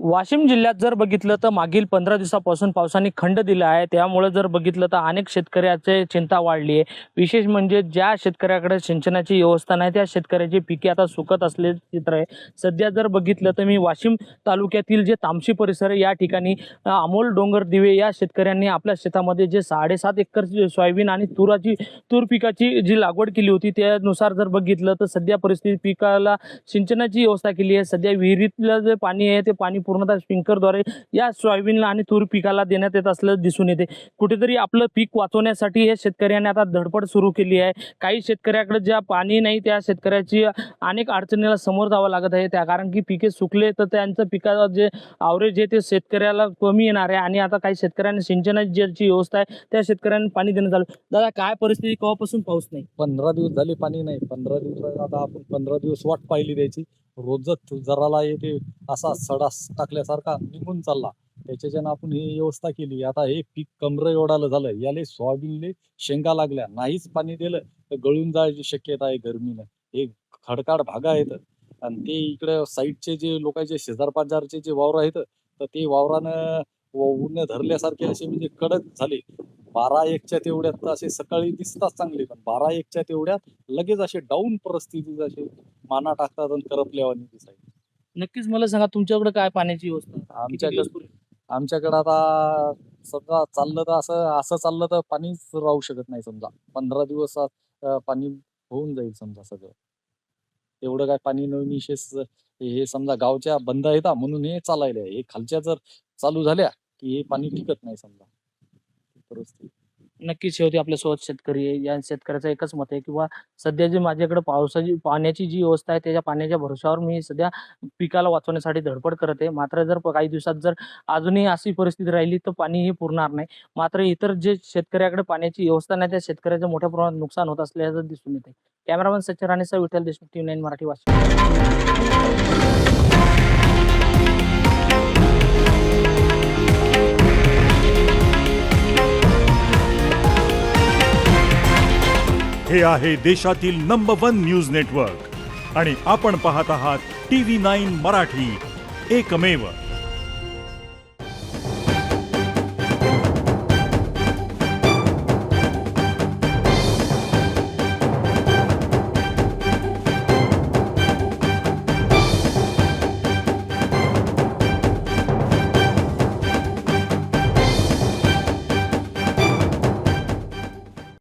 वाशिम जिल्ह्यात जर बघितलं तर मागील 15 दिवसापासून पावसाने खंड दिला आहे. त्यामुळे जर बघितलं तर अनेक शेतकऱ्याची चिंता वाढली आहे. विशेष म्हणजे ज्या शेतकऱ्याकडे सिंचनाची व्यवस्था नाही त्या शेतकऱ्याची पिके आता सुकत असल्याचे चित्र आहे. सध्या जर बघितलं तर मी वाशिम तालुक्यातील जे तामशी परिसर आहे या ठिकाणी अमोल डोंगर दिवे या शेतकऱ्यांनी आपल्या शेतामध्ये जे 7.5 एकर सोयाबीन आणि तूर पिकाची जी लागवड केली होती त्यानुसार जर बघितलं तर सध्या परिस्थिती पिकाला सिंचनाची व्यवस्था केली आहे. सध्या विहिरीतलं जे पाणी आहे ते पाणी पूर्णतः स्प्रिंकलरद्वारे या सोयाबीनला आणि तूर पिकाला देण्यात येत असल्याचं दिसून येते. कुठेतरी आपलं पीक वाचवण्यासाठी हे शेतकऱ्यांनी आता धडपड सुरू केली आहे. काही शेतकऱ्याकडे ज्या पाणी नाही त्या शेतकऱ्याची अनेक अडचणीला समोर जावं लागत आहे. त्या कारण की पिके सुकले तर त्यांचं पिकाचं जे ॲव्हरेज आहे ते शेतकऱ्याला कमी येणार आहे. आणि आता काही शेतकऱ्यांनी सिंचनाची ज्याची व्यवस्था आहे त्या शेतकऱ्यांनी पाणी देणं चालू. दादा काय परिस्थिती केव्हापासून पाऊस नाही? 15 दिवस झाले पाणी नाही. 15 दिवस आता आपण 15 दिवस वाट पाहिली द्यायची. रोजच जराला येते असा सडा टाकल्यासारखा निघून चालला. त्याच्याच्यानं आपण ही व्यवस्था केली. आता हे पीक कमरे एवढालं झालं. याले सोयाबीनले शेंगा लागल्या. नाहीच पाणी दिलं तर गळून जायची शक्यता आहे गरमीनं. हे खडकाळ भाग आहेत आणि ते इकडे साईडचे जे लोकांचे शेजार पाजारचे जे वावर आहेत तर ते वावरानं ऊन धरल्यासारखे असे म्हणजे कडक झाले. 12-1च्या तेवढ्यात असे सकाळी दिसतात चांगले, पण 12-1च्या तेवढ्यात लगेच असे डाऊन परिस्थितीत असे माना टाकतात आणि करपल्यावानी दिसायचे. नक्कीच मला सांगा तुमच्याकडे काय पाण्याची व्यवस्था किती आमच्याकडे दिवस पूर्वी? आमच्याकडे आता समजा चाललं तर असं चाललं तर पाणीच राहू शकत नाही. समजा 15 दिवसात पाणी होऊन जाईल समजा सगळं. एवढं काय पाणी न विशेष हे समजा गावच्या बंद आहेत म्हणून हे चालायला आहे. हे खालच्या जर चालू झाल्या की हे पाणी टिकत नाही समजा परिस्थिती. नक्कीच शेवटी आपल्यासोबत शेतकरी आहे. या शेतकऱ्याचं एकच मत आहे किंवा सध्या जी माझ्याकडे पाण्याची जी व्यवस्था आहे त्याच्या पाण्याच्या भरोश्यावर मी सध्या पिकाला वाचवण्यासाठी धडपड करत आहे. मात्र जर काही दिवसात जर अजूनही अशी परिस्थिती राहिली तर पाणी हे पुरणार नाही. मात्र इतर जे शेतकऱ्याकडे पाण्याची व्यवस्था नाही त्या शेतकऱ्याचं मोठ्या प्रमाणात नुकसान होत असल्याचं दिसून येते. कॅमेरामन सचिन राणेसह विठ्ठल देशमुख, TV9 मराठी, वाशिम. हे आहे देशातील नंबर 1 न्यूज नेटवर्क आणि आपण पाहत आहात TV9 मराठी, एकमेव.